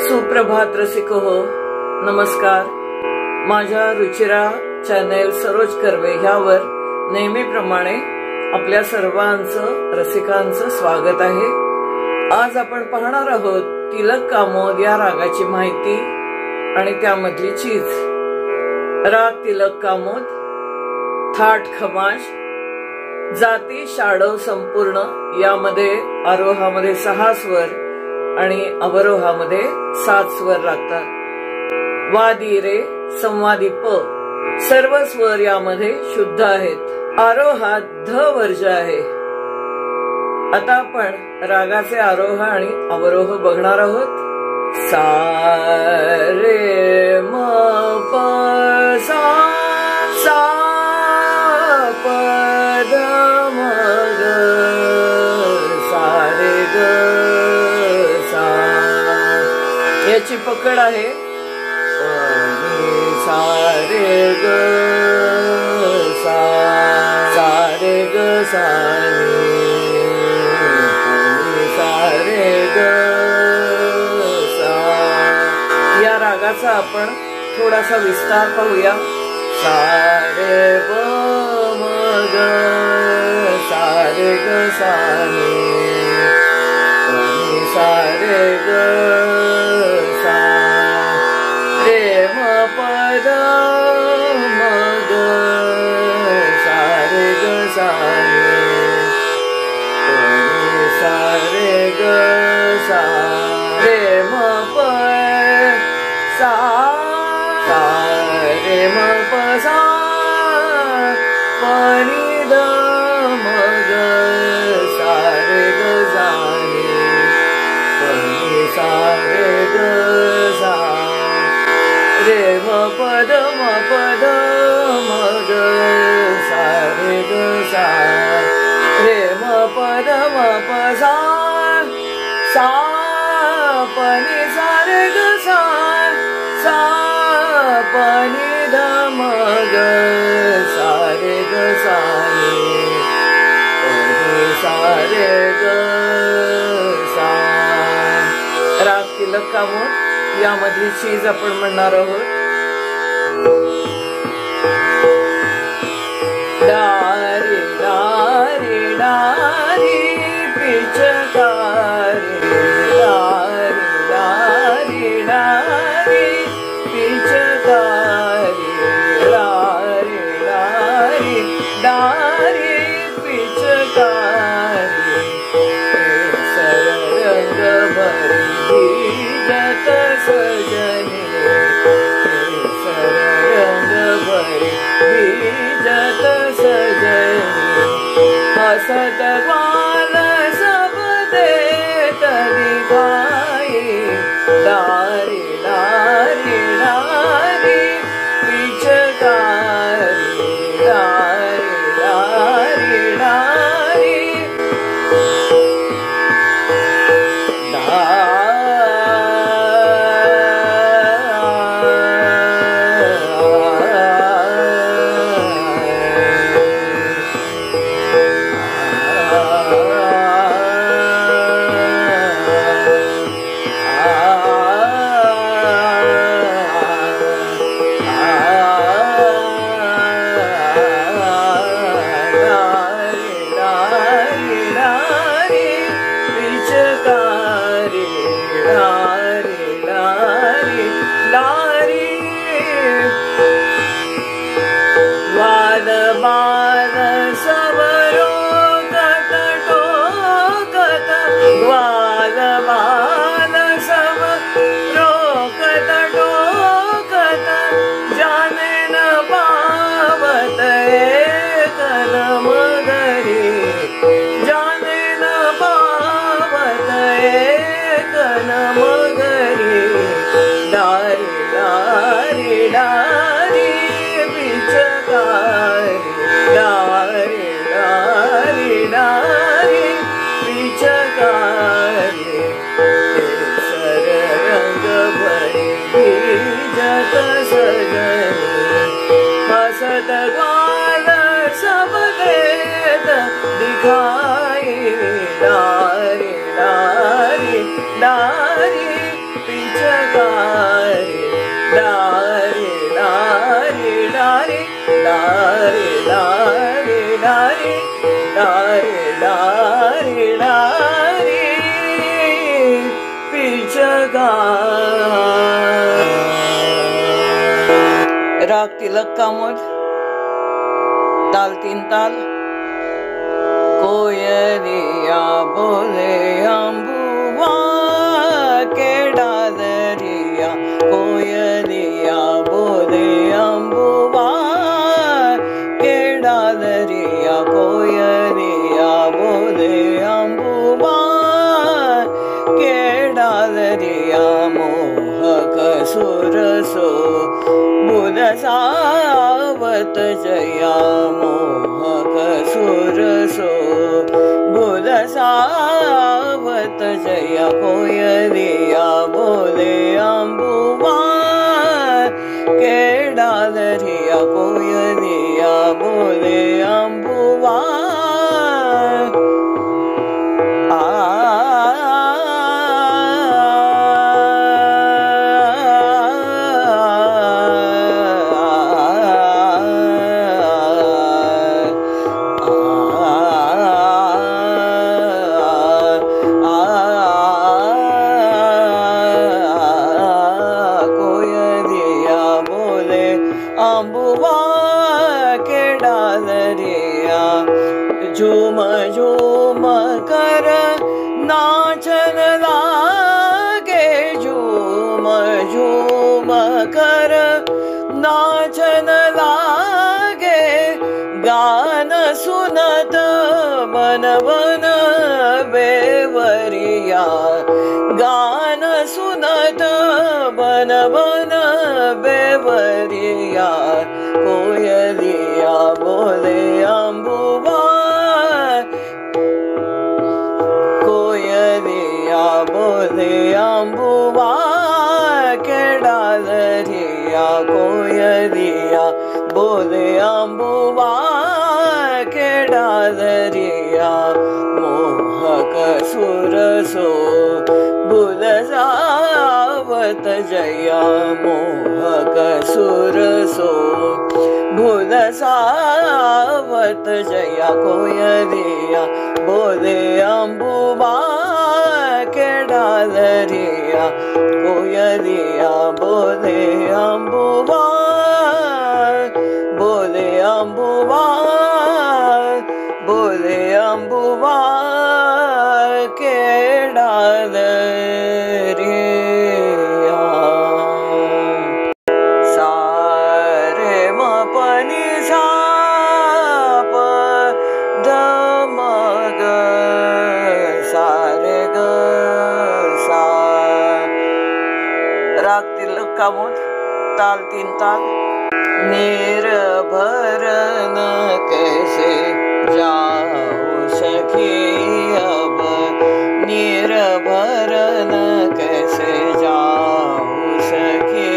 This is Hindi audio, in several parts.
सुप्रभात रसिक हो, नमस्कार. माझ्या रुचिरा चॅनेल सरोज कर्वे ह्यावर नेहमीप्रमाणे आपल्या सर्वांचं रसिकांचं स्वागत आहे. आज आपण पाहणार आहोत तिलक कामोद या रागाची माहिती आणि त्यामधली चीज. राग तिलक कामोद, थाट खमाज, जाती शाडव संपूर्ण. यामध्ये आरोहामध्ये 6 स्वर आणि अवरोहामध्ये 7 स्वर लागतात. वादी रे, संवादी प, सर्व स्वर यामध्ये शुद्ध आहेत. आरोहात ध वर्ज आहे. आता आपण रागाचे आरोह आणि अवरोह बघणार आहोत. सा रे म प सा, सा प ध म ग, सा रे ग सा. याची पकड आहे सा रे ग सा, सा रे ग सा सा रे ग सा. या रागाचा आपण थोडासा विस्तार पाहूया. सा रे ब म ग, सा रे ग सा सा रे ग सा, रे म प द म ग, सा रे ग सा सा रे ग सा, रे म प सा, सा रे म प सा, प नि द म ग, सा रे ग सा सा रे ग सा, रे म प द म प द म ग, सा रे ग सा, रे म प द म प सा, सा प नि सा रे ग सा, सा प नि द म ग, सा रे ग सा सा रे ग सा. राग तिलक कामोद यामधली चीज आपण म्हणणार आहोत. डारी डारी डारी पिचकारी, डारी डारी डारी पिचकारी, डारी डारी डारी पिचकारी. रंग भरी भीजत सजनी, रंग भरी भीजत सजनी. हसत ग्वाल सब देत दिखाई, डारी डारी डारी पिचकारी, डारी डारी डारी हसत ग्वाल सब देत दिखाई, डारी डारी डारी पिचकारी डारी डारी डारी डारी डारी डारी डारी डारी डारी पिचकारी। राग तिलक कामोद, ताल 3 ताल। कोयलिया बोले अम्बुआ के डालरिया, कोयलिया बोले अम्बुआ के डालरिया, कोयलिया बोले अम्बुआ के डालरिया। मोहक सुरसो बुध सावत जया, मोहक सुरसो बुध सावत जया। कोयलिया बोले अम्बुआ के डालरिया, कोयलिया बोले अम्बुआ। अम्बुआ के डालरिया, झूम झूम कर नाचन लागे, झूम झूम कर नाचन लागे। गान सुनत बन बन बेवरिया, गान सुनत बन बन बेवरिया। कोयलिया बोले अम्बुआ, कोयलिया बोले अम्बुआ के डालरिया, कोयलिया बोले अम्बुआ के डालरिया। मोहक सुरसो बुध सावत जया, मोहक सुरसो बुध सावत जया। कोयलिया बोले अम्बुआ के डालरिया, कोयलिया बोले अम्बुआ, बोले अम्बुआ, बोले अम्बुआ के डालरिया। सारे म पनि सा प ध म ग, सारे ग सा। राग तिलक कामोद, ताल 3 ताल। निर्भरन कैसे जाऊं सखी अब, निर्भरन कैसे जाऊं सखी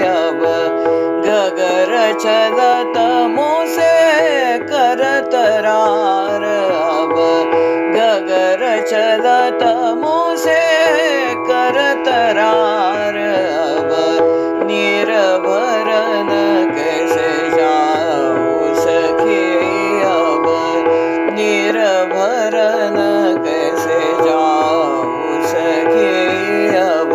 अब। गगर चलत मुझसे करत रार अब, गगर चलत मुझसे करत रार अब। निर्भरन कैसे जाऊं सखी अब, निर्भरन कैसे जाऊं सखी अब।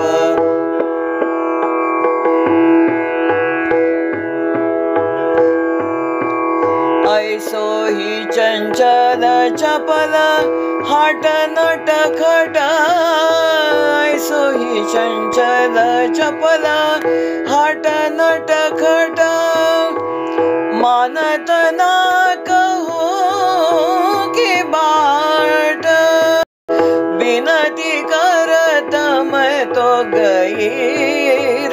ऐसो ही चंचल चपल हट नट खट, ऐसो ही चंचल चपल हट नट खट। मानत ना कहूँ की बाट, बिनती करत मैं तो गई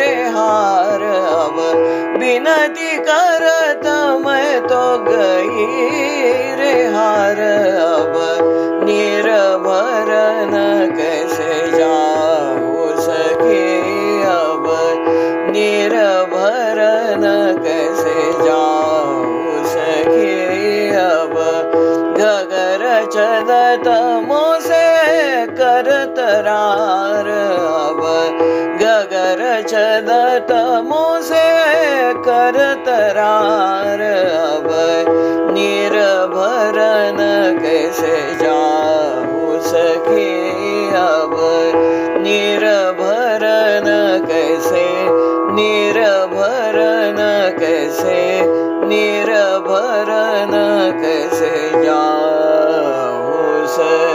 रे हार अब। बिनती करत मैं तो गई रे हार अब। निर्भरन कैसे जाऊं सखी अब, निर्भरन कैसे जाऊं सखी अब। गगर चलत मुझसे करत रार अब, अगर चलत मुझे कर तरार, अब निर्भरन कैसे जाऊँ सखी, अब निर्भरन कैसे, निर्भरन कैसे, निर्भरन कैसे जाऊँ सखी।